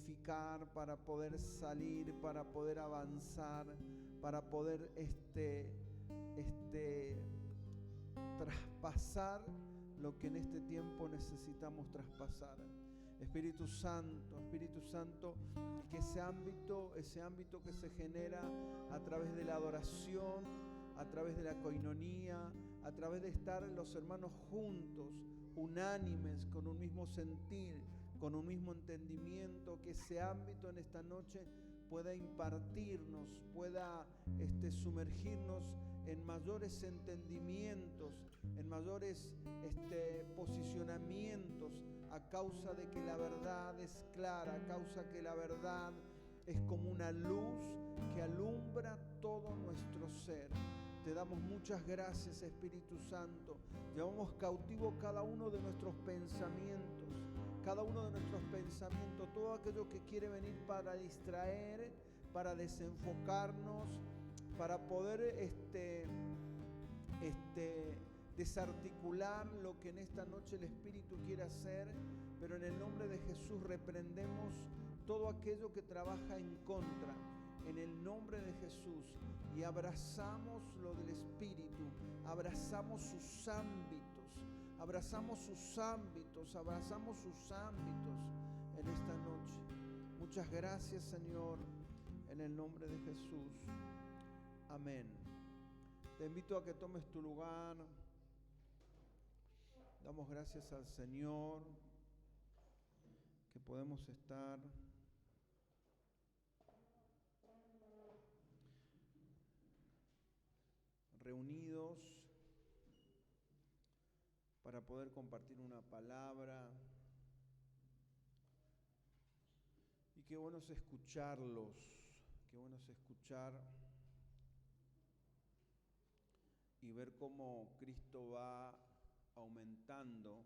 modificar, para poder salir, para poder avanzar, para poder traspasar lo que en este tiempo necesitamos traspasar. Espíritu Santo, que ese ámbito que se genera a través de la adoración, a través de la coinonía, a través de estar los hermanos juntos, unánimes, con un mismo sentir, con un mismo entendimiento, que ese ámbito en esta noche pueda impartirnos, pueda sumergirnos en mayores entendimientos, en mayores posicionamientos, a causa de que la verdad es clara, a causa que la verdad es como una luz que alumbra todo nuestro ser. Te damos muchas gracias, Espíritu Santo. Llevamos cautivo cada uno de nuestros pensamientos, todo aquello que quiere venir para distraer, para desenfocarnos, para poder desarticular lo que en esta noche el Espíritu quiere hacer, pero en el nombre de Jesús reprendemos todo aquello que trabaja en contra, en el nombre de Jesús, y abrazamos lo del Espíritu, abrazamos sus ámbitos en esta noche. Muchas gracias, Señor, en el nombre de Jesús. Amén. Te invito a que tomes tu lugar. Damos gracias al Señor que podemos estar reunidos para poder compartir una palabra. Y qué bueno es escucharlos, qué bueno es escuchar y ver cómo Cristo va aumentando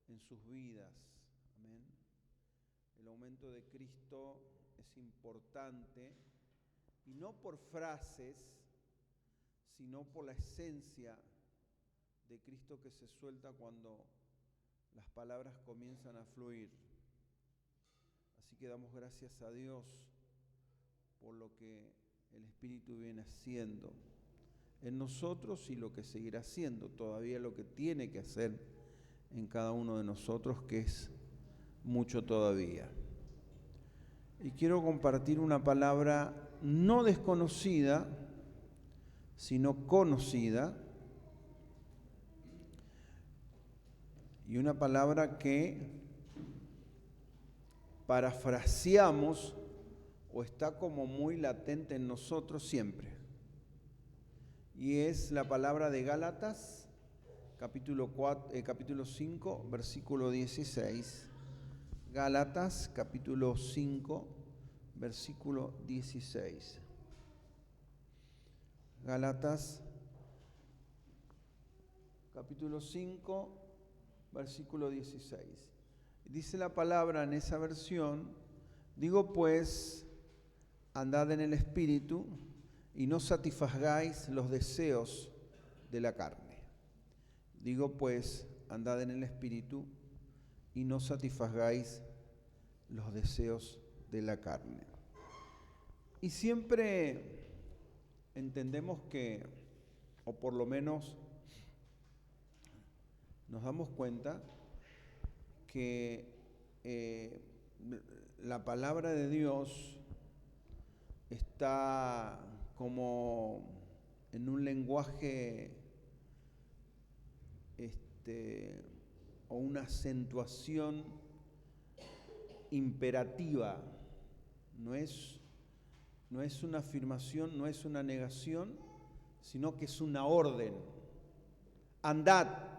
en sus vidas. Amén. El aumento de Cristo es importante, y no por frases, sino por la esencia de Cristo que se suelta cuando las palabras comienzan a fluir. Así que damos gracias a Dios por lo que el Espíritu viene haciendo en nosotros y lo que seguirá haciendo, todavía lo que tiene que hacer en cada uno de nosotros, que es mucho todavía. Y quiero compartir una palabra no desconocida, sino conocida, y una palabra que parafraseamos o está como muy latente en nosotros siempre. Y es la palabra de Gálatas, capítulo 5, versículo 16. Gálatas, capítulo 5, versículo 16. Gálatas, capítulo 5, versículo 16. Dice la palabra en esa versión: digo pues, andad en el Espíritu, y no satisfagáis los deseos de la carne. Digo pues, andad en el Espíritu, y no satisfagáis los deseos de la carne. Y siempre entendemos que, o por lo menos nos damos cuenta, que la palabra de Dios está como en un lenguaje o una acentuación imperativa. No es una afirmación, no es una negación, sino que es una orden. Andad.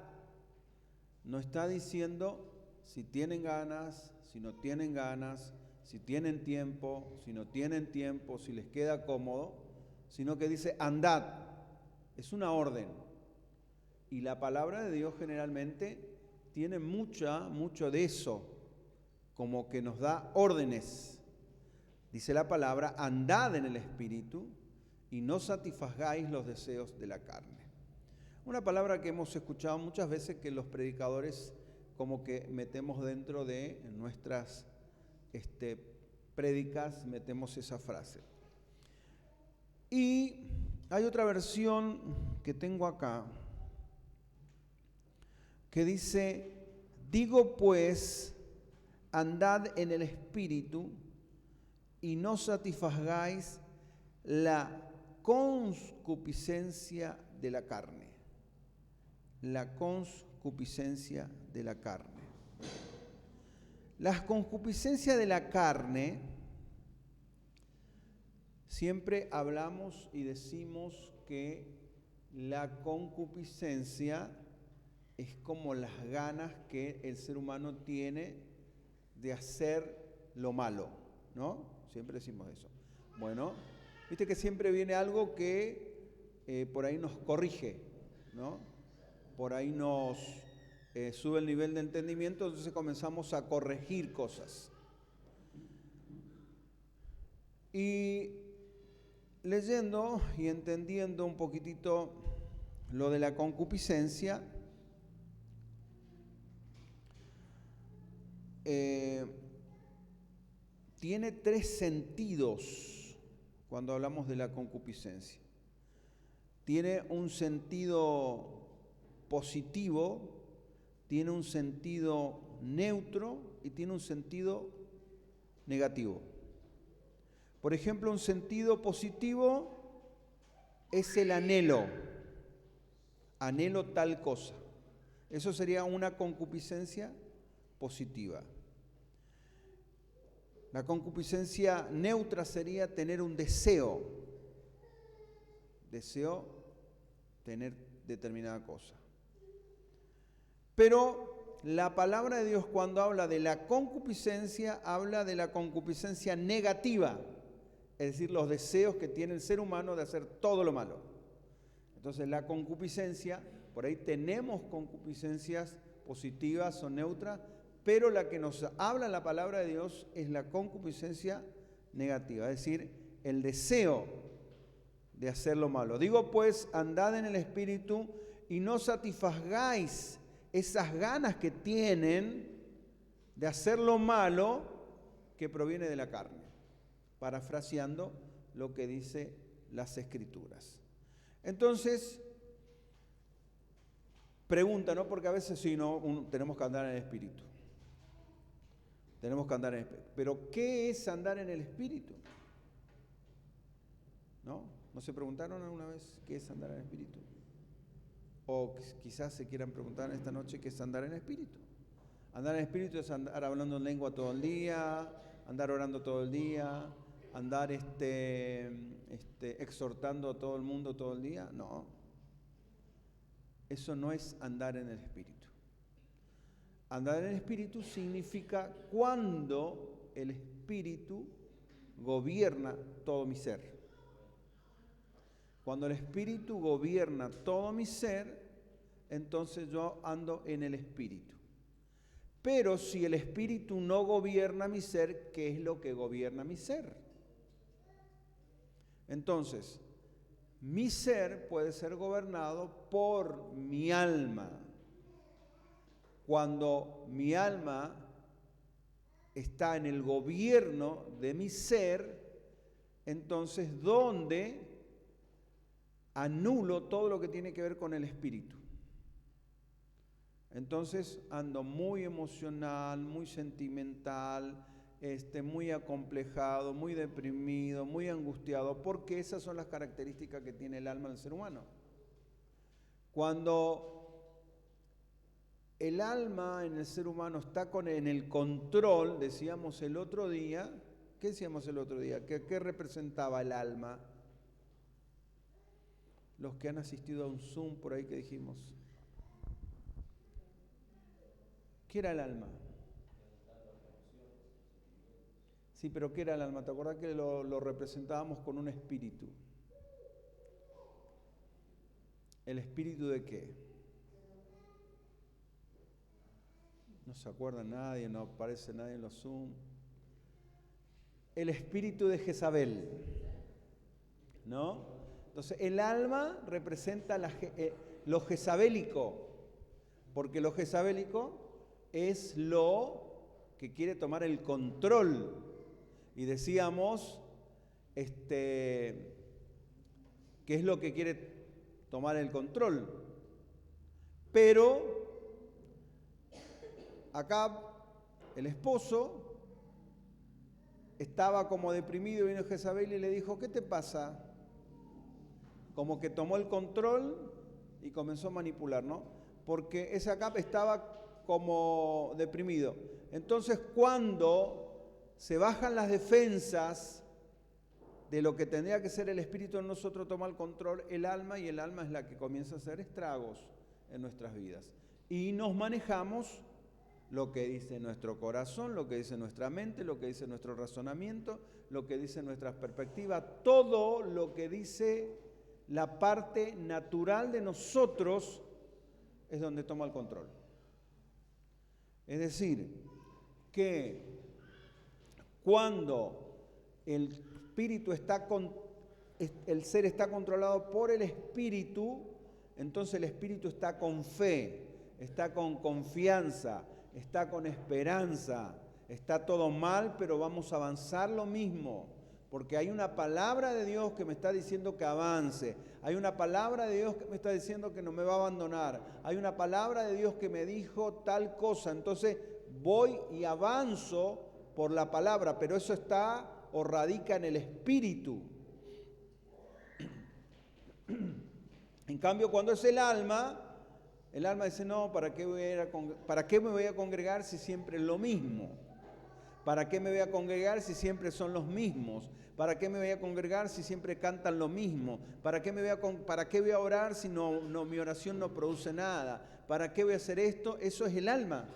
No está diciendo si tienen ganas, si no tienen ganas, si tienen tiempo, si no tienen tiempo, si les queda cómodo, sino que dice andad. Es una orden. Y la palabra de Dios generalmente tiene mucho de eso, como que nos da órdenes. Dice la palabra: andad en el Espíritu y no satisfagáis los deseos de la carne. Una palabra que hemos escuchado muchas veces, que los predicadores como que metemos dentro de nuestras prédicas metemos esa frase. Y hay otra versión que tengo acá que dice: digo pues, andad en el Espíritu y no satisfagáis la concupiscencia de la carne. La concupiscencia de la carne. La concupiscencia de la carne, siempre hablamos y decimos que la concupiscencia es como las ganas que el ser humano tiene de hacer lo malo, ¿no? Siempre decimos eso. Bueno, viste que siempre viene algo que por ahí nos corrige, ¿no? Por ahí nos sube el nivel de entendimiento, entonces comenzamos a corregir cosas. Y leyendo y entendiendo un poquitito lo de la concupiscencia, tiene 3 sentidos cuando hablamos de la concupiscencia. Tiene un sentido positivo, tiene un sentido neutro y tiene un sentido negativo. Por ejemplo, un sentido positivo es el anhelo tal cosa. Eso sería una concupiscencia positiva. La concupiscencia neutra sería tener un deseo tener determinada cosa. Pero la palabra de Dios, cuando habla de la concupiscencia, habla de la concupiscencia negativa, es decir, los deseos que tiene el ser humano de hacer todo lo malo. Entonces la concupiscencia, por ahí tenemos concupiscencias positivas o neutras, pero la que nos habla la palabra de Dios es la concupiscencia negativa, es decir, el deseo de hacer lo malo. Digo pues, andad en el Espíritu y no satisfagáis esas ganas que tienen de hacer lo malo que proviene de la carne, parafraseando lo que dice las Escrituras. Entonces, pregunta, ¿no? Porque a veces sí, no, tenemos que andar en el Espíritu. Tenemos que andar en el Espíritu. Pero, ¿qué es andar en el Espíritu? ¿No? ¿No se preguntaron alguna vez qué es andar en el Espíritu? O quizás se quieran preguntar esta noche qué es andar en el Espíritu. Andar en el Espíritu es andar hablando en lengua todo el día, andar orando todo el día, andar exhortando a todo el mundo todo el día. No. Eso no es andar en el Espíritu. Andar en el Espíritu significa cuando el Espíritu gobierna todo mi ser. Cuando el Espíritu gobierna todo mi ser, entonces yo ando en el Espíritu. Pero si el Espíritu no gobierna mi ser, ¿qué es lo que gobierna mi ser? Entonces, mi ser puede ser gobernado por mi alma. Cuando mi alma está en el gobierno de mi ser, entonces ¿dónde anulo todo lo que tiene que ver con el espíritu? Entonces ando muy emocional, muy sentimental, muy acomplejado, muy deprimido, muy angustiado, porque esas son las características que tiene el alma del ser humano. Cuando el alma en el ser humano está en el control, decíamos el otro día, ¿qué decíamos el otro día? ¿Qué representaba el alma? Los que han asistido a un Zoom por ahí que dijimos. ¿Qué era el alma? Sí, pero ¿qué era el alma? ¿Te acordás que lo representábamos con un espíritu? ¿El espíritu de qué? No se acuerda nadie, no aparece nadie en los Zoom. El espíritu de Jezabel, ¿no? Entonces, el alma representa lo jezabélico, porque lo jezabélico es lo que quiere tomar el control. Y decíamos, ¿qué es lo que quiere tomar el control? Pero Acab, el esposo, estaba como deprimido, vino Jezabel y le dijo, ¿qué te pasa? Como que tomó el control y comenzó a manipular, ¿no? Porque ese Acab estaba como deprimido. Entonces, cuando se bajan las defensas de lo que tendría que ser el espíritu en nosotros, toma el control el alma, y el alma es la que comienza a hacer estragos en nuestras vidas. Y nos manejamos lo que dice nuestro corazón, lo que dice nuestra mente, lo que dice nuestro razonamiento, lo que dice nuestras perspectivas, todo lo que dice la parte natural de nosotros es donde toma el control. Es decir, que cuando el espíritu el ser está controlado por el espíritu, entonces el espíritu está con fe, está con confianza, está con esperanza. Está todo mal, pero vamos a avanzar lo mismo, porque hay una palabra de Dios que me está diciendo que avance, hay una palabra de Dios que me está diciendo que no me va a abandonar, hay una palabra de Dios que me dijo tal cosa, entonces voy y avanzo por la palabra, pero eso está o radica en el espíritu. En cambio, cuando es el alma dice, no, ¿para qué me voy a congregar si siempre es lo mismo? ¿Para qué me voy a congregar si siempre son los mismos? ¿Para qué me voy a congregar si siempre cantan lo mismo? ¿Para qué voy a orar si mi oración no produce nada? ¿Para qué voy a hacer esto? Eso es el alma.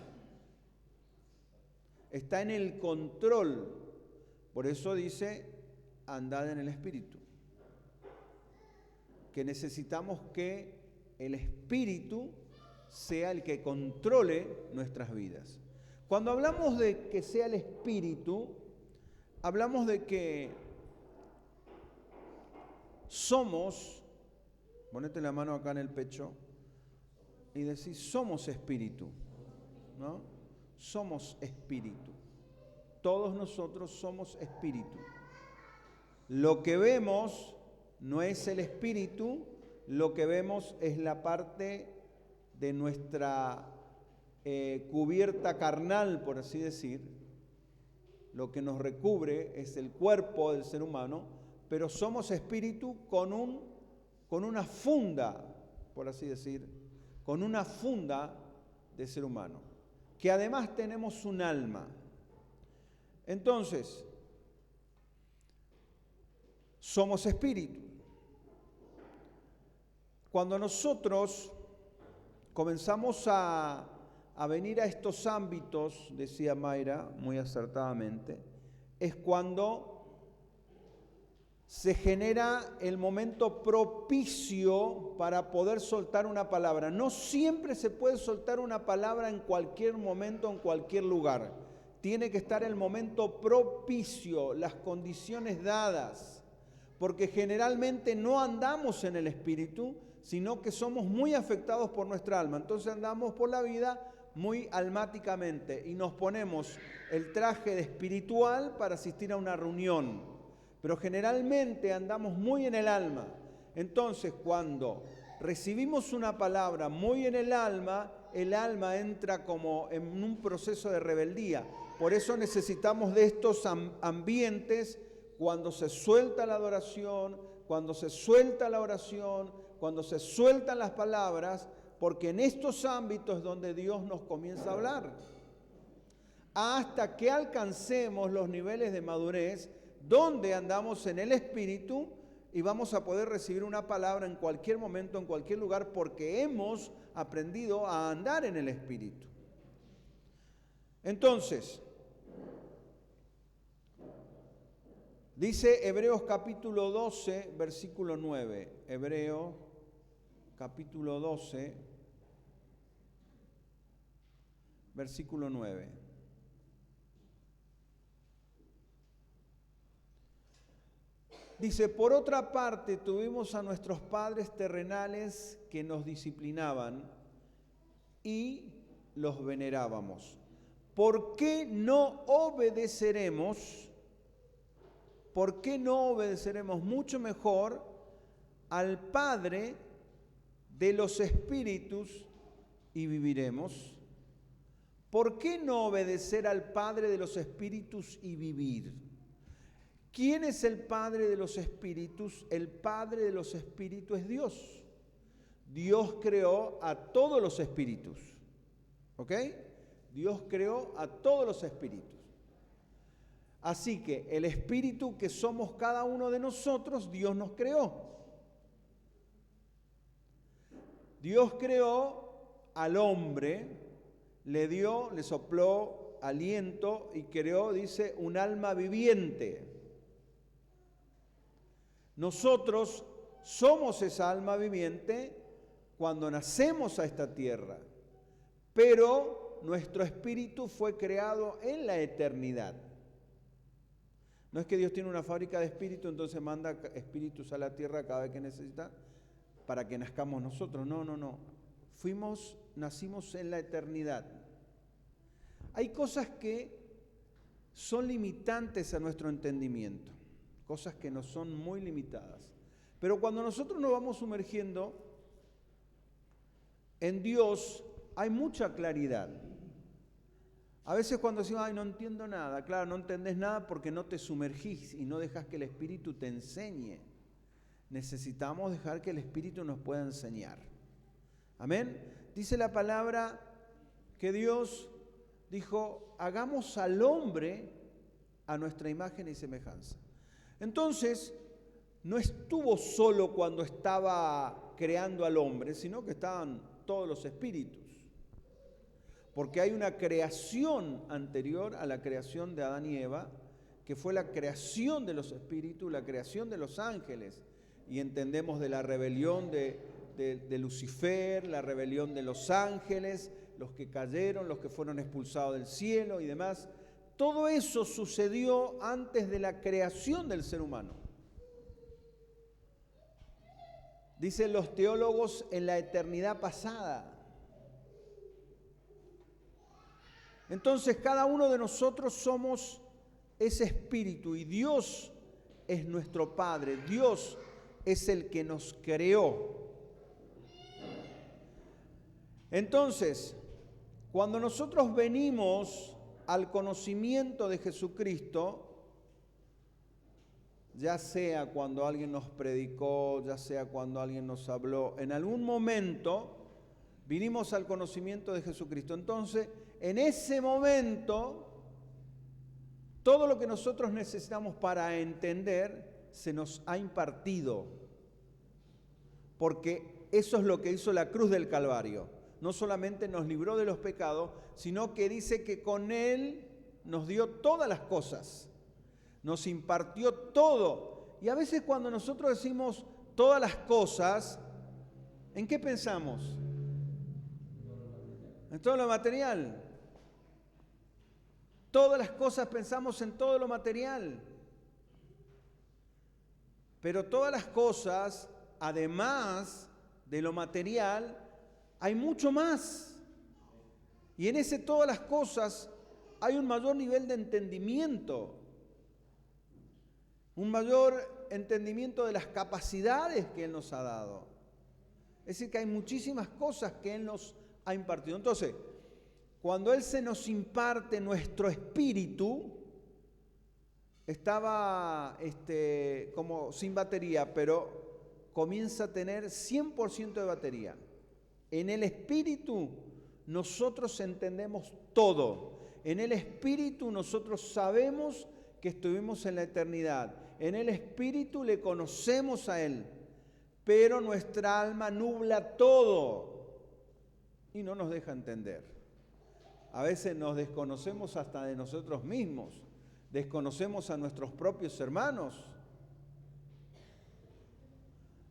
Está en el control. Por eso dice, andad en el espíritu. Que necesitamos que el espíritu sea el que controle nuestras vidas. Cuando hablamos de que sea el espíritu, hablamos de que somos, ponete la mano acá en el pecho y decís, somos espíritu, ¿no? Somos espíritu. Todos nosotros somos espíritu. Lo que vemos no es el espíritu, lo que vemos es la parte de nuestra cubierta carnal, por así decir. Lo que nos recubre es el cuerpo del ser humano, pero somos espíritu con una funda, por así decir, con una funda de ser humano, que además tenemos un alma. Entonces, somos espíritu. Cuando nosotros comenzamos a venir a estos ámbitos, decía Mayra muy acertadamente, es cuando se genera el momento propicio para poder soltar una palabra. No siempre se puede soltar una palabra en cualquier momento, en cualquier lugar. Tiene que estar el momento propicio, las condiciones dadas, porque generalmente no andamos en el espíritu, sino que somos muy afectados por nuestra alma. Entonces andamos por la vida muy almáticamente y nos ponemos el traje de espiritual para asistir a una reunión, pero generalmente andamos muy en el alma. Entonces, cuando recibimos una palabra muy en el alma entra como en un proceso de rebeldía. Por eso necesitamos de estos ambientes cuando se suelta la adoración, cuando se suelta la oración, cuando se sueltan las palabras, porque en estos ámbitos es donde Dios nos comienza a hablar. Hasta que alcancemos los niveles de madurez, donde andamos en el espíritu y vamos a poder recibir una palabra en cualquier momento, en cualquier lugar, porque hemos aprendido a andar en el espíritu. Entonces, dice Hebreos capítulo 12, versículo 9. Hebreos capítulo 12, versículo 9. Dice, por otra parte, tuvimos a nuestros padres terrenales que nos disciplinaban y los venerábamos. ¿por qué no obedeceremos? ¿Por qué no obedeceremos mucho mejor al Padre de los espíritus y viviremos? ¿Por qué no obedecer al Padre de los espíritus y vivir? ¿Quién es el Padre de los espíritus? El Padre de los espíritus es Dios. Dios creó a todos los espíritus. ¿Ok? Dios creó a todos los espíritus. Así que el espíritu que somos cada uno de nosotros, Dios nos creó. Dios creó al hombre, le sopló aliento y creó, dice, un alma viviente. Nosotros somos esa alma viviente cuando nacemos a esta tierra, pero nuestro espíritu fue creado en la eternidad. No es que Dios tiene una fábrica de espíritu, entonces manda espíritus a la tierra cada vez que necesita para que nazcamos nosotros. No. Nacimos en la eternidad. Hay cosas que son limitantes a nuestro entendimiento, cosas que nos son muy limitadas. Pero cuando nosotros nos vamos sumergiendo en Dios, hay mucha claridad. A veces cuando decimos, ay, no entiendo nada, claro, no entendés nada porque no te sumergís y no dejas que el Espíritu te enseñe. Necesitamos dejar que el Espíritu nos pueda enseñar. Amén. Dice la palabra que Dios dijo, hagamos al hombre a nuestra imagen y semejanza. Entonces, no estuvo solo cuando estaba creando al hombre, sino que estaban todos los espíritus. Porque hay una creación anterior a la creación de Adán y Eva, que fue la creación de los espíritus, la creación de los ángeles. Y entendemos de la rebelión de Lucifer, la rebelión de los ángeles, los que cayeron, los que fueron expulsados del cielo y demás. Todo eso sucedió antes de la creación del ser humano. Dicen los teólogos en la eternidad pasada. Entonces cada uno de nosotros somos ese espíritu y Dios es nuestro Padre, Dios es el que nos creó. Entonces, cuando nosotros venimos al conocimiento de Jesucristo, ya sea cuando alguien nos predicó, ya sea cuando alguien nos habló, en algún momento vinimos al conocimiento de Jesucristo. Entonces, en ese momento, todo lo que nosotros necesitamos para entender se nos ha impartido, porque eso es lo que hizo la cruz del Calvario. No solamente nos libró de los pecados, sino que dice que con Él nos dio todas las cosas, nos impartió todo. Y a veces cuando nosotros decimos todas las cosas, ¿en qué pensamos? En todo lo material. Todas las cosas pensamos en todo lo material. Pero todas las cosas, además de lo material, hay mucho más. Y en ese todas las cosas hay un mayor nivel de entendimiento. Un mayor entendimiento de las capacidades que Él nos ha dado. Es decir, que hay muchísimas cosas que Él nos ha impartido. Entonces, cuando Él se nos imparte nuestro espíritu, estaba como sin batería, pero comienza a tener 100% de batería. En el espíritu nosotros entendemos todo. En el espíritu nosotros sabemos que estuvimos en la eternidad. En el espíritu le conocemos a Él, pero nuestra alma nubla todo y no nos deja entender. A veces nos desconocemos hasta de nosotros mismos, desconocemos a nuestros propios hermanos.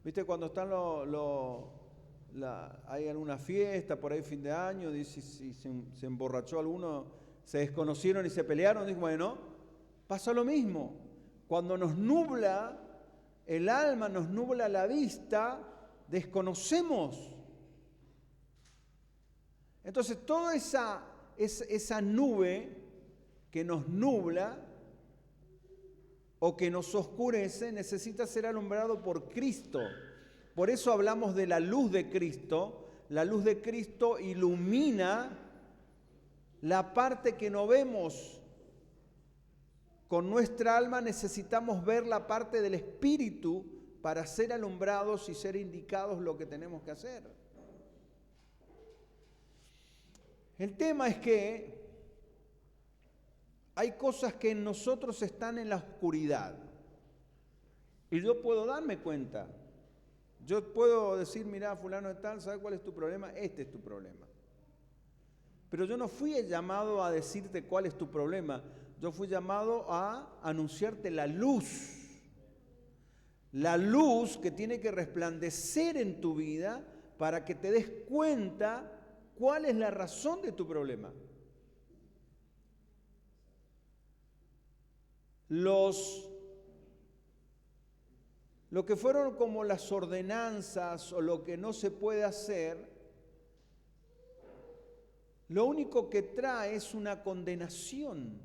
¿Viste cuando están hay alguna fiesta, por ahí fin de año, dice, si se emborrachó alguno, se desconocieron y se pelearon? Digo, bueno, pasa lo mismo. Cuando nos nubla el alma, nos nubla la vista, desconocemos. Entonces, toda esa esa nube que nos nubla o que nos oscurece, necesita ser alumbrado por Cristo. Por eso hablamos de la luz de Cristo. La luz de Cristo ilumina la parte que no vemos. Con nuestra alma necesitamos ver la parte del Espíritu para ser alumbrados y ser indicados lo que tenemos que hacer. El tema es que hay cosas que en nosotros están en la oscuridad. Y yo puedo darme cuenta. Yo puedo decir, mirá, fulano de tal, ¿sabes cuál es tu problema? Este es tu problema. Pero yo no fui llamado a decirte cuál es tu problema. Yo fui llamado a anunciarte la luz. La luz que tiene que resplandecer en tu vida para que te des cuenta cuál es la razón de tu problema. Lo que fueron como las ordenanzas o lo que no se puede hacer, lo único que trae es una condenación.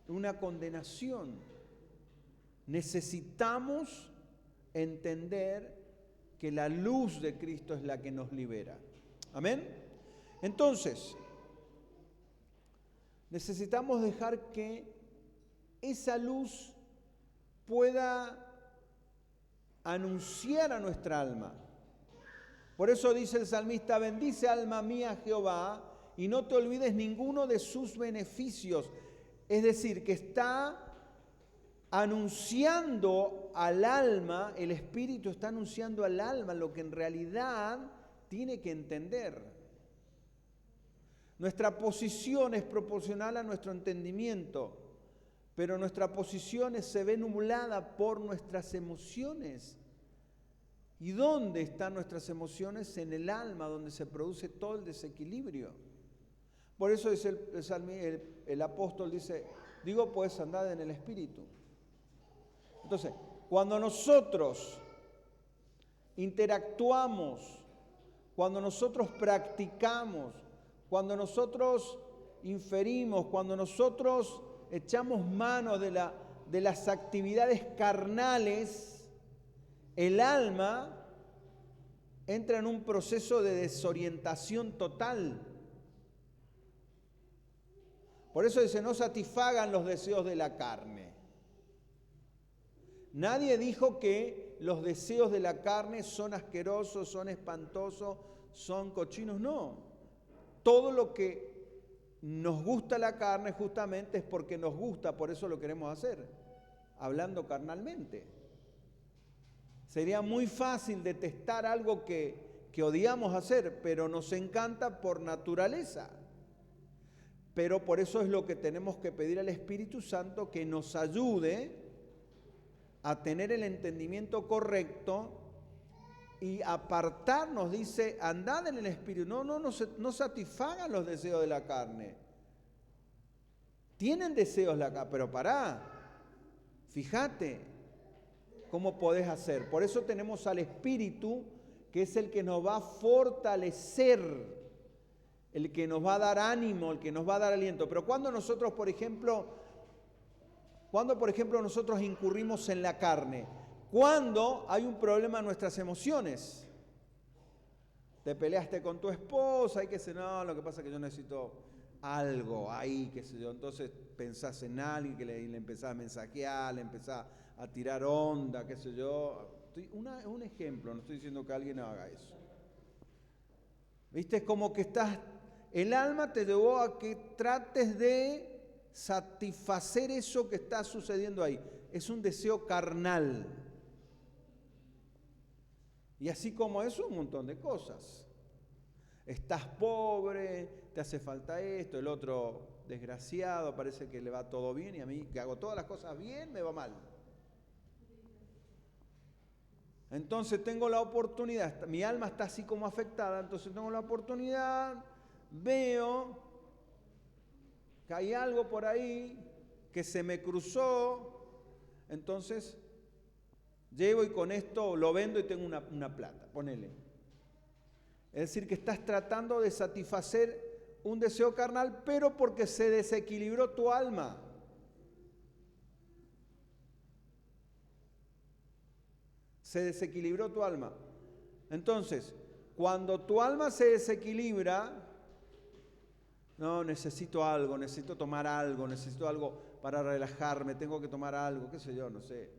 Una condenación. Necesitamos entender que la luz de Cristo es la que nos libera. ¿Amén? Entonces, necesitamos dejar que esa luz pueda anunciar a nuestra alma. Por eso dice el salmista, bendice alma mía a Jehová y no te olvides ninguno de sus beneficios. Es decir, que está anunciando al alma, el Espíritu está anunciando al alma lo que en realidad tiene que entender. Nuestra posición es proporcional a nuestro entendimiento, pero nuestra posición se ve nublada por nuestras emociones. ¿Y dónde están nuestras emociones? En el alma, donde se produce todo el desequilibrio. Por eso dice el apóstol, dice, digo pues andad en el Espíritu. Entonces, cuando nosotros interactuamos, cuando nosotros practicamos, cuando nosotros inferimos, cuando nosotros echamos mano de las actividades carnales, el alma entra en un proceso de desorientación total. Por eso dice, no satisfagan los deseos de la carne. Nadie dijo que los deseos de la carne son asquerosos, son espantosos, son cochinos, no. Todo lo que nos gusta la carne justamente es porque nos gusta, por eso lo queremos hacer, hablando carnalmente. Sería muy fácil detestar algo que odiamos hacer, pero nos encanta por naturaleza. Pero por eso es lo que tenemos que pedir al Espíritu Santo, que nos ayude a tener el entendimiento correcto y apartarnos, dice, andad en el Espíritu. No satisfagan los deseos de la carne. Tienen deseos la carne, pero pará, fíjate cómo podés hacer. Por eso tenemos al Espíritu, que es el que nos va a fortalecer, el que nos va a dar ánimo, el que nos va a dar aliento. Pero cuando nosotros, por ejemplo, nosotros incurrimos en la carne, cuando hay un problema en nuestras emociones, te peleaste con tu esposa y qué sé, no, lo que pasa es que yo necesito algo ahí, qué sé yo, entonces pensás en alguien que le empezás a mensajear, le empezás a tirar onda, qué sé yo. Un ejemplo, no estoy diciendo que alguien haga eso. ¿Viste? Es como que el alma te llevó a que trates de satisfacer eso que está sucediendo ahí. Es un deseo carnal. Y así como eso, un montón de cosas. Estás pobre, te hace falta esto, el otro desgraciado, parece que le va todo bien y a mí que hago todas las cosas bien, me va mal. Entonces tengo la oportunidad, mi alma está así como afectada, entonces tengo la oportunidad, veo que hay algo por ahí que se me cruzó, entonces llevo y con esto lo vendo y tengo una plata, ponele. Es decir, que estás tratando de satisfacer un deseo carnal, pero porque se desequilibró tu alma. Se desequilibró tu alma. Entonces, cuando tu alma se desequilibra, no, necesito algo, necesito tomar algo, necesito algo para relajarme, tengo que tomar algo, qué sé yo, no sé.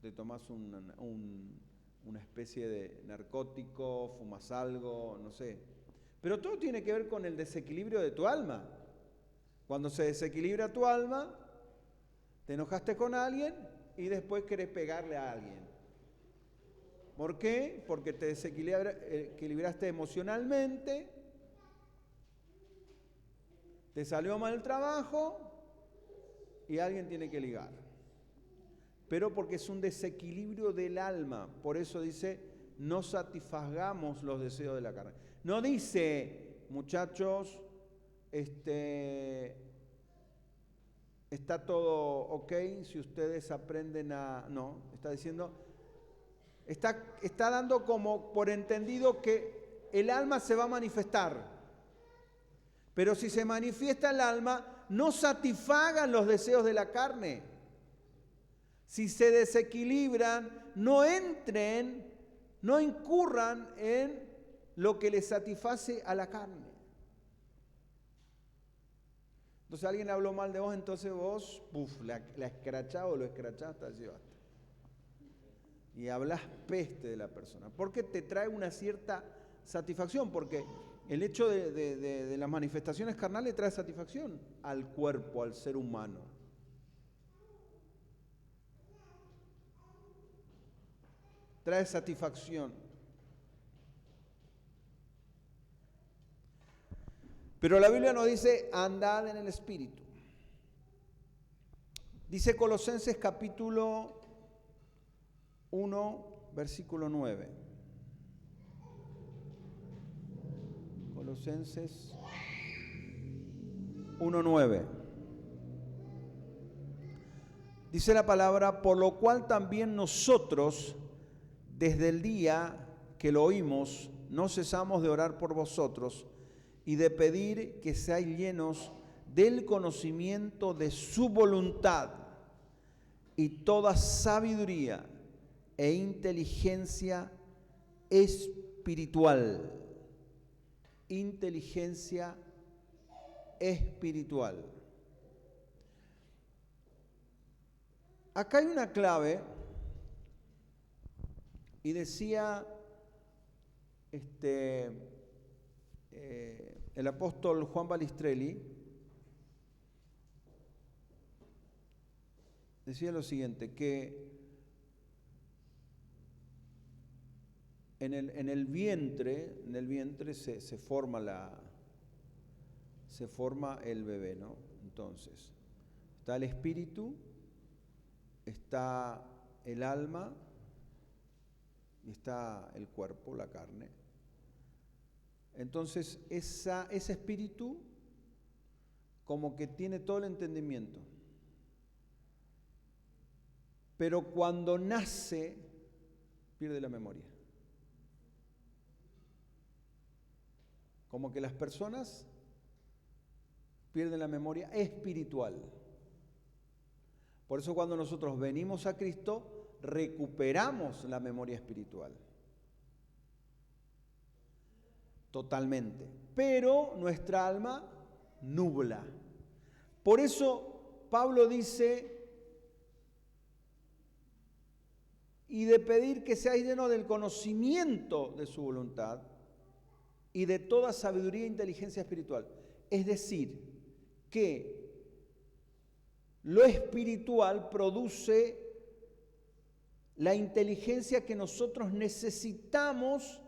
Te tomas una especie de narcótico, fumas algo, no sé. Pero todo tiene que ver con el desequilibrio de tu alma. Cuando se desequilibra tu alma, te enojaste con alguien y después querés pegarle a alguien. ¿Por qué? Porque te desequilibraste emocionalmente, te salió mal el trabajo y alguien tiene que ligar. Pero porque es un desequilibrio del alma. Por eso dice, no satisfagamos los deseos de la carne. No dice, muchachos, está todo ok si ustedes aprenden a... No, está diciendo, está dando como por entendido que el alma se va a manifestar. Pero si se manifiesta el alma, no satisfagan los deseos de la carne. Si se desequilibran, no entren, no incurran en lo que les satisface a la carne. Entonces alguien habló mal de vos, entonces vos, la escrachás o lo escrachás hasta llevaste. Y hablas peste de la persona. Porque te trae una cierta satisfacción, porque el hecho de las manifestaciones carnales trae satisfacción al cuerpo, al ser humano. Trae satisfacción. Pero la Biblia nos dice, andad en el Espíritu. Dice Colosenses capítulo 1, versículo 9. Colosenses 1:9. Dice la palabra, por lo cual también nosotros, desde el día que lo oímos, no cesamos de orar por vosotros y de pedir que seáis llenos del conocimiento de su voluntad y toda sabiduría e inteligencia espiritual. Inteligencia espiritual. Acá hay una clave y decía el apóstol Juan Balistrelli, decía lo siguiente, que en el vientre se forma el bebé, ¿no? Entonces, está el espíritu, está el alma y está el cuerpo, la carne. Entonces, ese espíritu como que tiene todo el entendimiento. Pero cuando nace, pierde la memoria. Como que las personas pierden la memoria espiritual. Por eso cuando nosotros venimos a Cristo, recuperamos la memoria espiritual. Totalmente. Pero nuestra alma nubla. Por eso Pablo dice, y de pedir que seáis llenos del conocimiento de su voluntad y de toda sabiduría e inteligencia espiritual. Es decir, que lo espiritual produce la inteligencia que nosotros necesitamos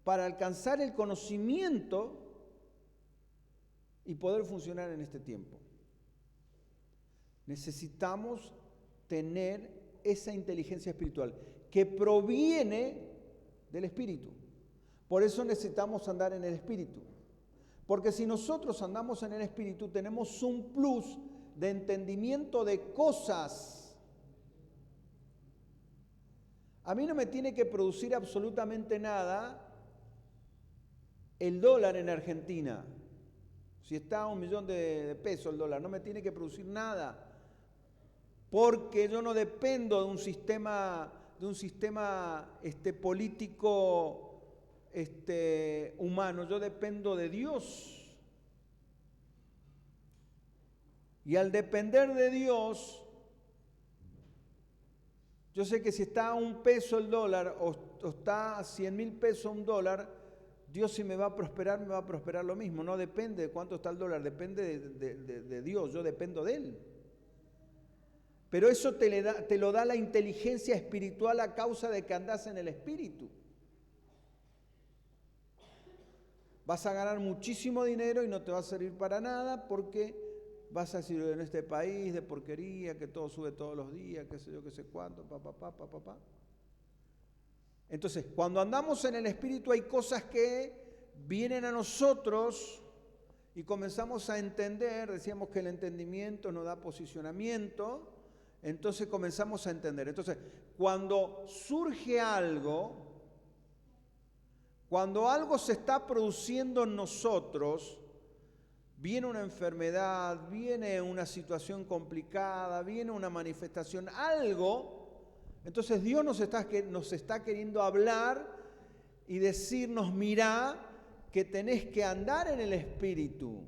para alcanzar el conocimiento y poder funcionar en este tiempo. Necesitamos tener esa inteligencia espiritual que proviene del Espíritu. Por eso necesitamos andar en el Espíritu. Porque si nosotros andamos en el Espíritu, tenemos un plus de entendimiento de cosas. A mí no me tiene que producir absolutamente nada El dólar en Argentina, si está a $1.000.000 el dólar, no me tiene que producir nada, porque yo no dependo de un sistema político humano, yo dependo de Dios. Y al depender de Dios, yo sé que si está a $1 el dólar o está a 100.000 pesos un dólar, Dios si me va a prosperar lo mismo. No depende de cuánto está el dólar, depende de Dios, yo dependo de Él. Pero eso te lo da la inteligencia espiritual a causa de que andás en el Espíritu. Vas a ganar muchísimo dinero y no te va a servir para nada porque vas a decir en este país de porquería, que todo sube todos los días, qué sé yo, qué sé cuánto, pa. Entonces, cuando andamos en el Espíritu hay cosas que vienen a nosotros y comenzamos a entender, decíamos que el entendimiento nos da posicionamiento, entonces comenzamos a entender. Entonces, cuando surge algo, cuando algo se está produciendo en nosotros, viene una enfermedad, viene una situación complicada, viene una manifestación, algo, entonces Dios nos está queriendo hablar y decirnos, mirá, que tenés que andar en el Espíritu.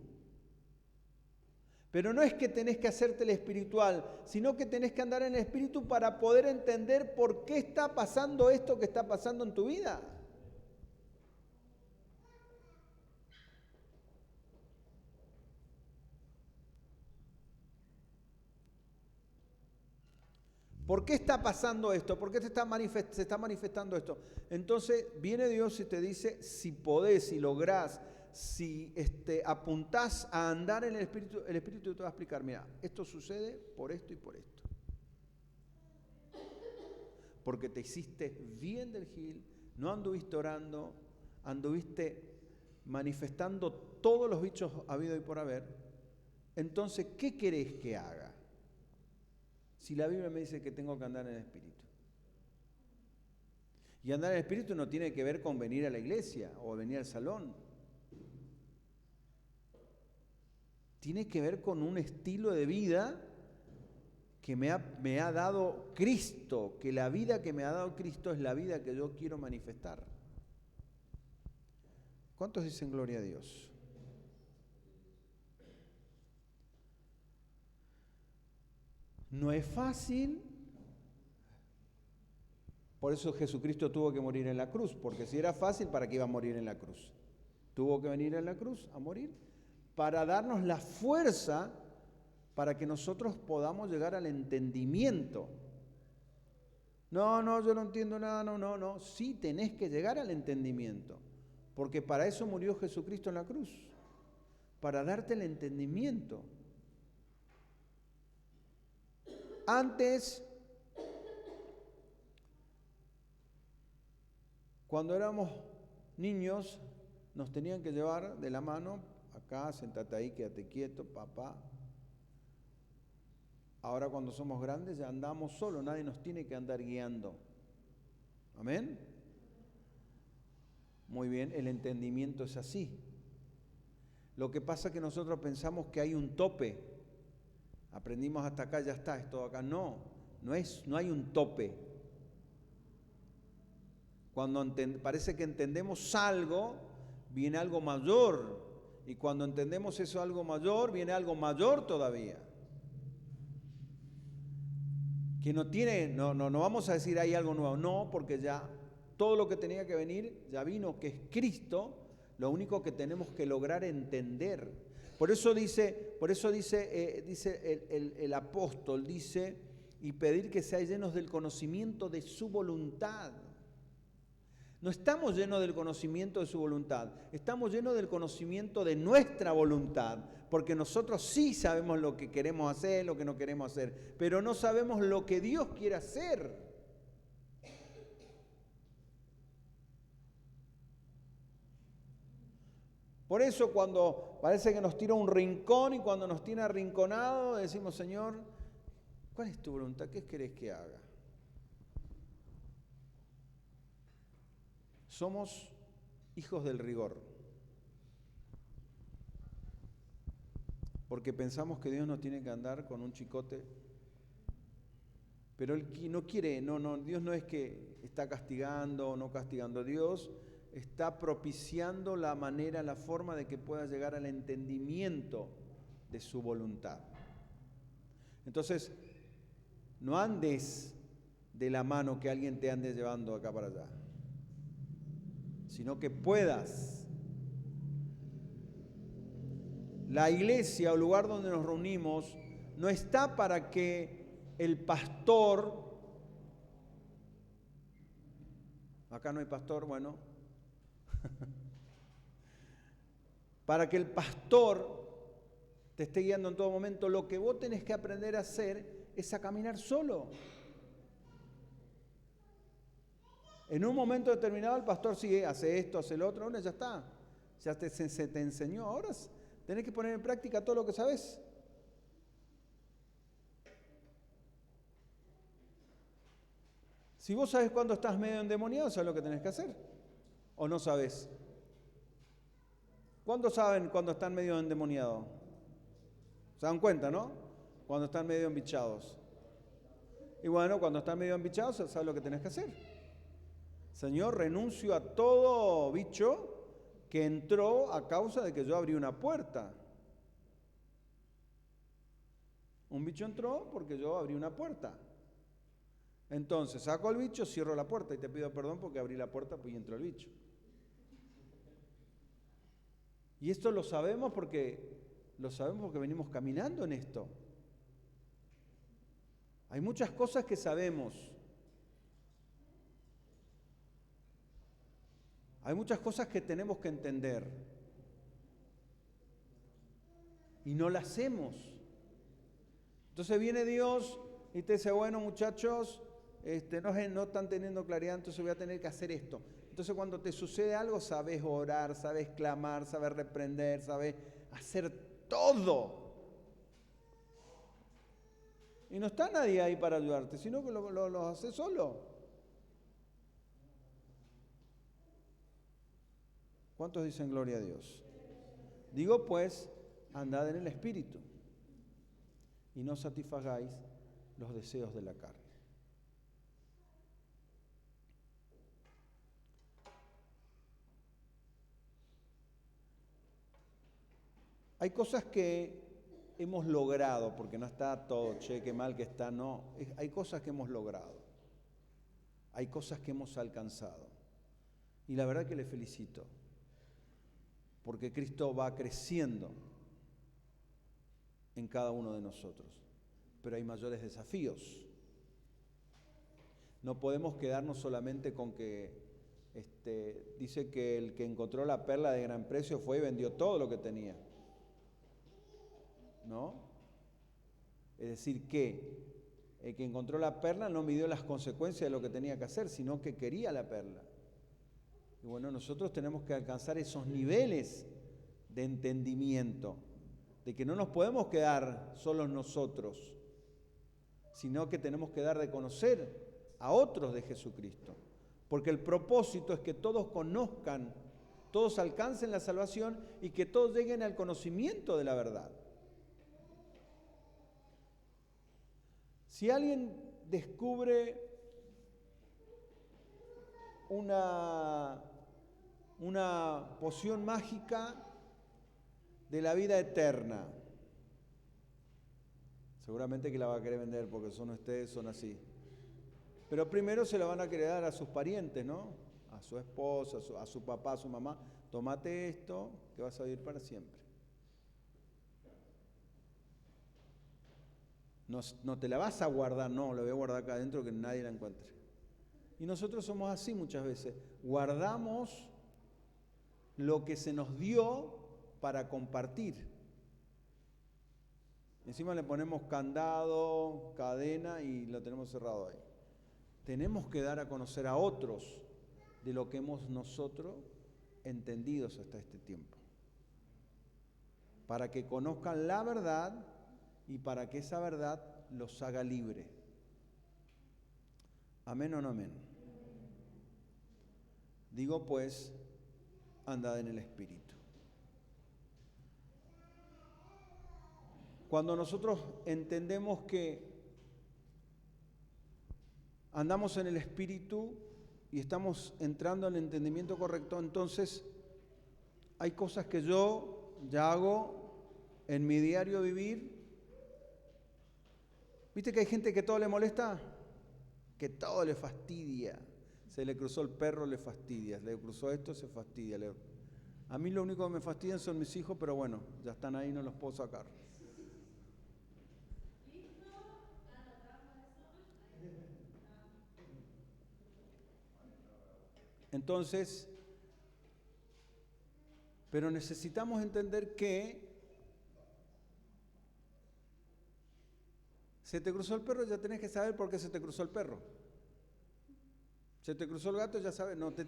Pero no es que tenés que hacerte el espiritual, sino que tenés que andar en el Espíritu para poder entender por qué está pasando esto que está pasando en tu vida. ¿Por qué está pasando esto? ¿Por qué se está manifestando esto? Entonces viene Dios y te dice, si podés, si lográs, si apuntás a andar en el Espíritu te va a explicar, mira, esto sucede por esto y por esto. Porque te hiciste bien del gil, no anduviste orando, anduviste manifestando todos los bichos habido y por haber. Entonces, ¿qué querés que haga? Si la Biblia me dice que tengo que andar en el Espíritu. Y andar en el Espíritu no tiene que ver con venir a la iglesia o venir al salón. Tiene que ver con un estilo de vida que me ha dado Cristo, que la vida que me ha dado Cristo es la vida que yo quiero manifestar. ¿Cuántos dicen gloria a Dios? No es fácil, por eso Jesucristo tuvo que morir en la cruz, porque si era fácil, ¿para qué iba a morir en la cruz? Tuvo que venir en la cruz a morir para darnos la fuerza para que nosotros podamos llegar al entendimiento. No, yo no entiendo nada, no. Sí tenés que llegar al entendimiento, porque para eso murió Jesucristo en la cruz, para darte el entendimiento. Antes, cuando éramos niños, nos tenían que llevar de la mano, acá, sentate ahí, quédate quieto, papá. Ahora cuando somos grandes ya andamos solos, nadie nos tiene que andar guiando. ¿Amén? Muy bien, el entendimiento es así. Lo que pasa es que nosotros pensamos que hay un tope. Aprendimos hasta acá, ya está, es todo acá. No hay un tope. Cuando parece que entendemos algo, viene algo mayor. Y cuando entendemos eso algo mayor, viene algo mayor todavía. Que no vamos a decir hay algo nuevo. No, porque ya todo lo que tenía que venir ya vino, que es Cristo. Lo único que tenemos que lograr entender. Por eso dice el apóstol, dice, y pedir que seáis llenos del conocimiento de su voluntad. No estamos llenos del conocimiento de su voluntad, estamos llenos del conocimiento de nuestra voluntad, porque nosotros sí sabemos lo que queremos hacer, lo que no queremos hacer, pero no sabemos lo que Dios quiere hacer. Por eso cuando parece que nos tira un rincón y cuando nos tiene arrinconado decimos, Señor, ¿cuál es tu voluntad? ¿Qué querés que haga? Somos hijos del rigor. porque pensamos que Dios no tiene que andar con un chicote. Pero Él no quiere, Dios no es que está castigando o no castigando. Dios está propiciando la manera, la forma de que puedas llegar al entendimiento de su voluntad. Entonces, no andes de la mano que alguien te ande llevando acá para allá, sino que puedas. La iglesia o lugar donde nos reunimos no está para que el pastor, acá no hay pastor, bueno, para que el pastor te esté guiando en todo momento. Lo que vos tenés que aprender a hacer es a caminar solo. En un momento determinado el pastor sigue, hace esto, hace lo otro, ahora ya está, ya se te enseñó, ahora tenés que poner en práctica todo lo que sabés. Si vos sabés cuándo estás medio endemoniado, ¿sabés lo que tenés que hacer? ¿O no sabés? ¿Cuándo saben cuando están medio endemoniados? ¿Se dan cuenta, no? Cuando están medio embichados. Y bueno, cuando están medio embichados, ¿sabes lo que tenés que hacer? Señor, renuncio a todo bicho que entró a causa de que yo abrí una puerta. Un bicho entró porque yo abrí una puerta. Entonces, saco al bicho, cierro la puerta y te pido perdón porque abrí la puerta y entró el bicho. Y esto lo sabemos porque venimos caminando en esto. Hay muchas cosas que sabemos. Hay muchas cosas que tenemos que entender. Y no las hacemos. Entonces viene Dios y te dice, bueno muchachos, no están teniendo claridad, entonces voy a tener que hacer esto. Entonces cuando te sucede algo, sabes orar, sabes clamar, sabes reprender, sabes hacer todo. Y no está nadie ahí para ayudarte, sino que lo haces solo. ¿Cuántos dicen gloria a Dios? Digo pues, andad en el Espíritu y no satisfagáis los deseos de la carne. Hay cosas que hemos logrado, porque no está todo, che, qué mal que está, no. Hay cosas que hemos logrado. Hay cosas que hemos alcanzado. Y la verdad que le felicito, porque Cristo va creciendo en cada uno de nosotros. Pero hay mayores desafíos. No podemos quedarnos solamente con que dice que el que encontró la perla de gran precio fue y vendió todo lo que tenía. ¿No? Es decir, que el que encontró la perla no midió las consecuencias de lo que tenía que hacer, sino que quería la perla. Y bueno, nosotros tenemos que alcanzar esos niveles de entendimiento, de que no nos podemos quedar solos nosotros, sino que tenemos que dar de conocer a otros de Jesucristo. Porque el propósito es que todos conozcan, todos alcancen la salvación y que todos lleguen al conocimiento de la verdad. Si alguien descubre una poción mágica de la vida eterna, seguramente que la va a querer vender porque ustedes son así. Pero primero se la van a querer dar a sus parientes, ¿no? A su esposa, a su papá, a su mamá. Tómate esto que vas a vivir para siempre. No te la vas a guardar, no, la voy a guardar acá adentro que nadie la encuentre. Y nosotros somos así muchas veces. Guardamos lo que se nos dio para compartir. Encima le ponemos candado, cadena y lo tenemos cerrado ahí. Tenemos que dar a conocer a otros de lo que hemos nosotros entendido hasta este tiempo. Para que conozcan la verdad y para que esa verdad los haga libre. ¿Amén o no amén? Digo pues, andad en el Espíritu. cuando nosotros entendemos que andamos en el Espíritu y estamos entrando al entendimiento correcto, entonces hay cosas que yo ya hago en mi diario vivir. ¿Viste que hay gente que todo le molesta? Que todo le fastidia. Se le cruzó el perro, le fastidia. Le cruzó esto, se fastidia. A mí lo único que me fastidian son mis hijos, pero bueno, ya están ahí, no los puedo sacar. Entonces, pero necesitamos entender que se te cruzó el perro, ya tenés que saber por qué se te cruzó el perro. Se te cruzó el gato, ya sabes, no te,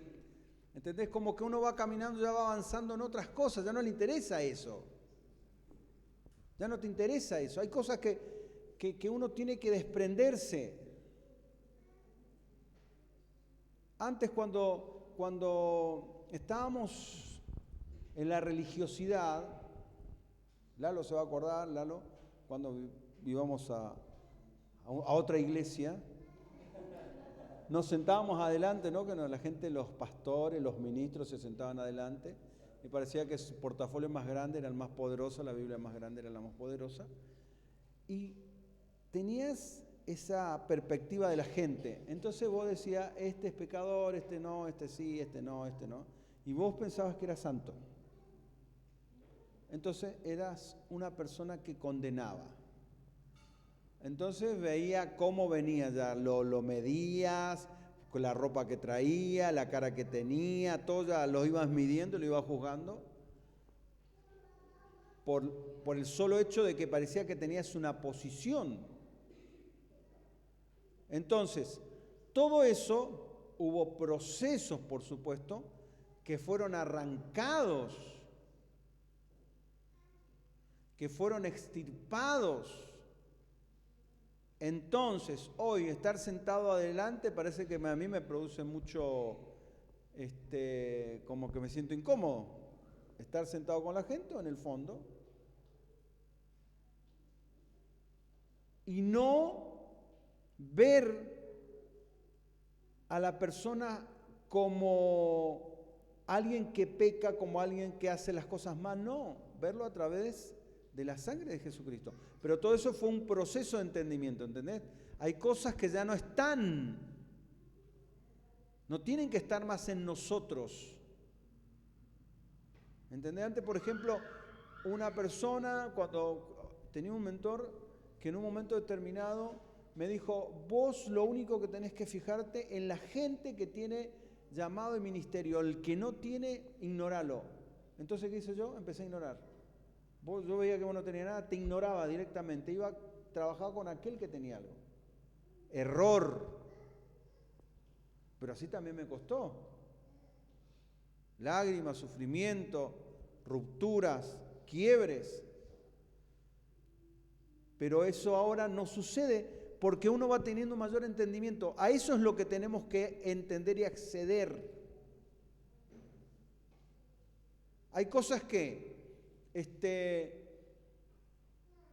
¿entendés? Como que uno va caminando, ya va avanzando en otras cosas, ya no le interesa eso. Ya no te interesa eso. Hay cosas que uno tiene que desprenderse. Antes cuando estábamos en la religiosidad, Lalo se va a acordar, Lalo, cuando íbamos a otra iglesia, nos sentábamos adelante, ¿no? Que la gente, los pastores, los ministros se sentaban adelante. Me parecía que su portafolio más grande era el más poderoso, la Biblia más grande era la más poderosa. Y tenías esa perspectiva de la gente. Entonces vos decías, este es pecador, este no, este sí, este no, este no. Y vos pensabas que eras santo. Entonces eras una persona que condenaba. Entonces veía cómo venía ya, lo medías, con la ropa que traía, la cara que tenía, todo ya lo ibas midiendo, lo ibas juzgando. Por el solo hecho de que parecía que tenías una posición. Entonces, todo eso, hubo procesos, por supuesto, que fueron arrancados, que fueron extirpados. Entonces, hoy estar sentado adelante parece que a mí me produce mucho, como que me siento incómodo. Estar sentado con la gente o en el fondo. Y no ver a la persona como alguien que peca, como alguien que hace las cosas mal, no, verlo a través de la sangre de Jesucristo. Pero todo eso fue un proceso de entendimiento, ¿entendés? Hay cosas que ya no están, no tienen que estar más en nosotros. ¿Entendés? Antes, por ejemplo, una persona, cuando tenía un mentor que en un momento determinado me dijo, vos lo único que tenés que fijarte en la gente que tiene llamado de ministerio, el que no tiene, ignoralo. Entonces, ¿qué hice yo? Empecé a ignorar. Yo veía que vos no tenías nada, te ignoraba directamente, trabajaba con aquel que tenía algo. Error. Pero así también me costó. Lágrimas, sufrimiento, rupturas, quiebres. Pero eso ahora no sucede porque uno va teniendo mayor entendimiento. A eso es lo que tenemos que entender y acceder. Hay cosas que,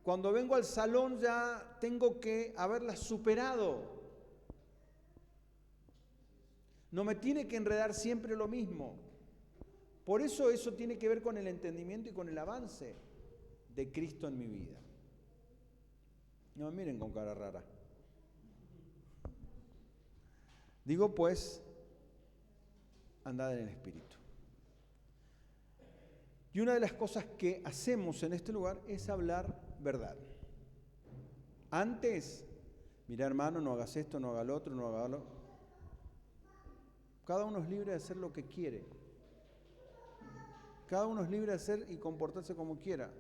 cuando vengo al salón ya tengo que haberlas superado. No me tiene que enredar siempre lo mismo. Por eso tiene que ver con el entendimiento y con el avance de Cristo en mi vida. No me miren con cara rara. Digo pues, andad en el Espíritu. Y una de las cosas que hacemos en este lugar es hablar verdad. Antes, mira hermano, no hagas esto, no hagas lo otro, no hagas lo. Cada uno es libre de hacer lo que quiere. Cada uno es libre de hacer y comportarse como quiera.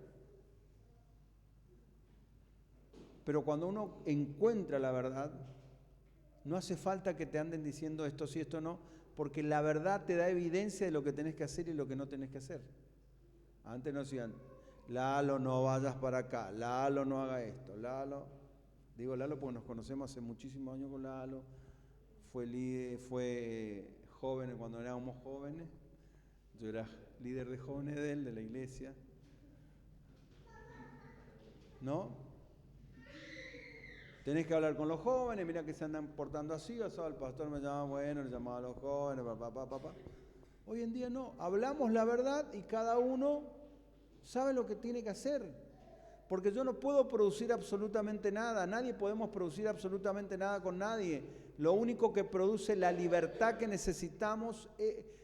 Pero cuando uno encuentra la verdad, no hace falta que te anden diciendo esto sí, esto no, porque la verdad te da evidencia de lo que tenés que hacer y lo que no tenés que hacer. Antes nos decían, Lalo, no vayas para acá, Lalo, no haga esto, Lalo. Digo Lalo porque nos conocemos hace muchísimos años con Lalo. Fue joven cuando éramos jóvenes. Yo era líder de jóvenes de él, de la iglesia. ¿no? Tenés que hablar con los jóvenes, mira que se andan portando así, o sea, el pastor me llamaba, bueno, le llamaba a los jóvenes, papá. Hoy en día no, hablamos la verdad y cada uno sabe lo que tiene que hacer. Porque yo no puedo producir absolutamente nada, nadie podemos producir absolutamente nada con nadie. Lo único que produce la libertad que necesitamos,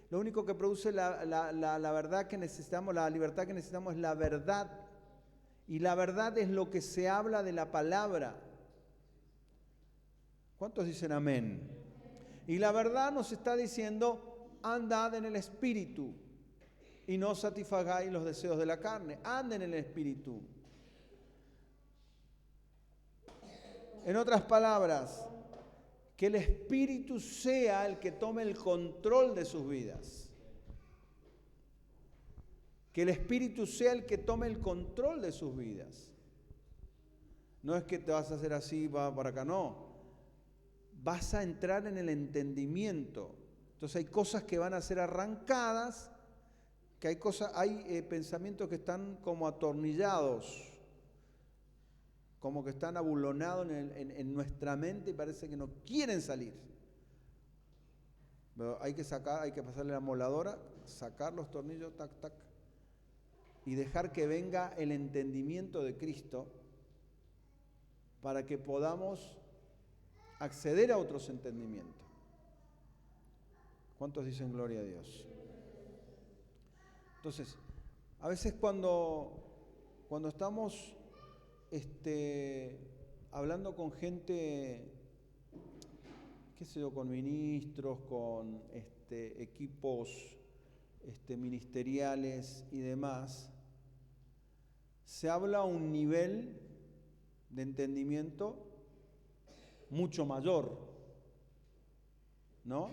lo único que produce la verdad que necesitamos, la libertad que necesitamos es la verdad. Y la verdad es lo que se habla de la palabra. ¿Cuántos dicen amén? Y la verdad nos está diciendo, andad en el Espíritu y no satisfagáis los deseos de la carne. Anden en el Espíritu. En otras palabras, que el Espíritu sea el que tome el control de sus vidas. Que el Espíritu sea el que tome el control de sus vidas. No es que te vas a hacer así, va para acá, no. Vas a entrar en el entendimiento. Entonces hay cosas que van a ser arrancadas, que hay pensamientos que están como atornillados, como que están abulonados en nuestra mente y parece que no quieren salir. Pero hay que pasarle la moladora, sacar los tornillos, tac, tac, y dejar que venga el entendimiento de Cristo para que podamos acceder a otros entendimientos. ¿Cuántos dicen gloria a Dios? Entonces, a veces cuando estamos hablando con gente, qué sé yo, con ministros, con equipos ministeriales y demás, se habla a un nivel de entendimiento mucho mayor, ¿no?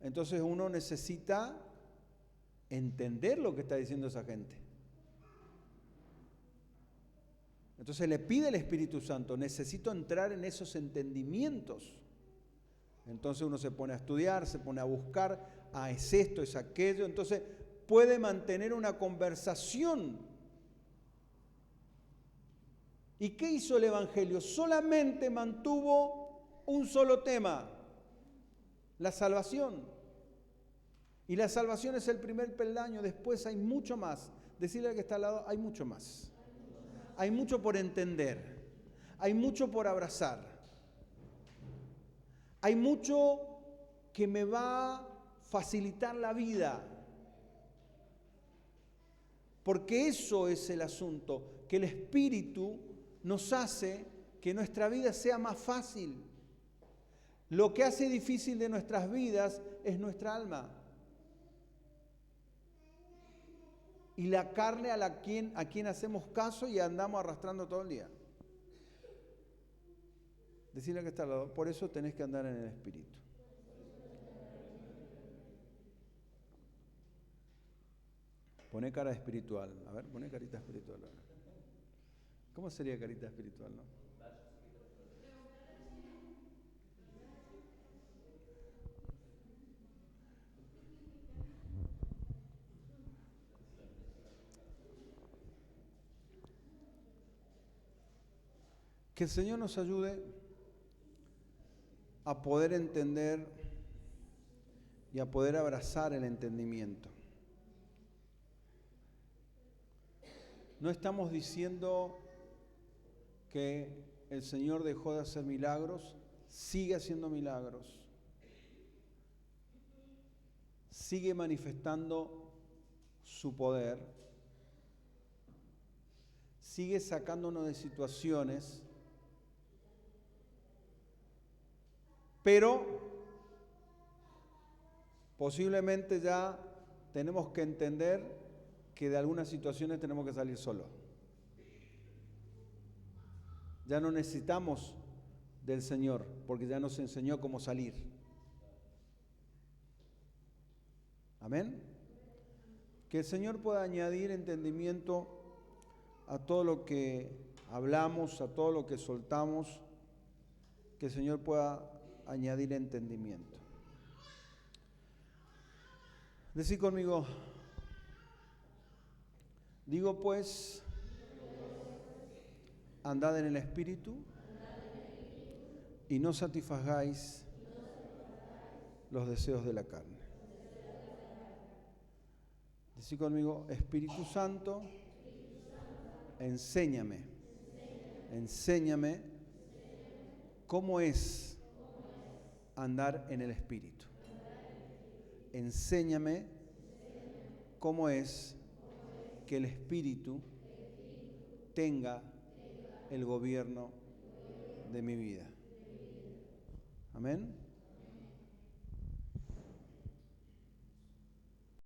Entonces uno necesita entender lo que está diciendo esa gente. Entonces le pide el Espíritu Santo, necesito entrar en esos entendimientos. Entonces uno se pone a estudiar, se pone a buscar, es esto, es aquello. Entonces puede mantener una conversación. ¿Y qué hizo el Evangelio? Solamente mantuvo un solo tema, la salvación. Y la salvación es el primer peldaño, después hay mucho más. Decirle al que está al lado, hay mucho más. Hay mucho por entender, hay mucho por abrazar, hay mucho que me va a facilitar la vida, porque eso es el asunto, que el Espíritu nos hace que nuestra vida sea más fácil. Lo que hace difícil de nuestras vidas es nuestra alma. Y la carne a quien hacemos caso y andamos arrastrando todo el día. Decirle que está al lado, por eso tenés que andar en el Espíritu. Poné cara espiritual. A ver, poné carita espiritual. ¿Cómo sería carita espiritual, no? Que el Señor nos ayude a poder entender y a poder abrazar el entendimiento. No estamos diciendo que el Señor dejó de hacer milagros, sigue haciendo milagros, sigue manifestando su poder, sigue sacándonos de situaciones, pero posiblemente ya tenemos que entender que de algunas situaciones tenemos que salir solos. Ya no necesitamos del Señor, porque ya nos enseñó cómo salir. Amén. Que el Señor pueda añadir entendimiento a todo lo que hablamos, a todo lo que soltamos, que el Señor pueda añadir entendimiento. Decí conmigo, Digo pues, andad en el Espíritu y no satisfagáis los deseos de la carne. Decí conmigo, Espíritu Santo, enséñame cómo es andar en el Espíritu. Enséñame cómo es que el Espíritu tenga el gobierno de mi vida. Amén.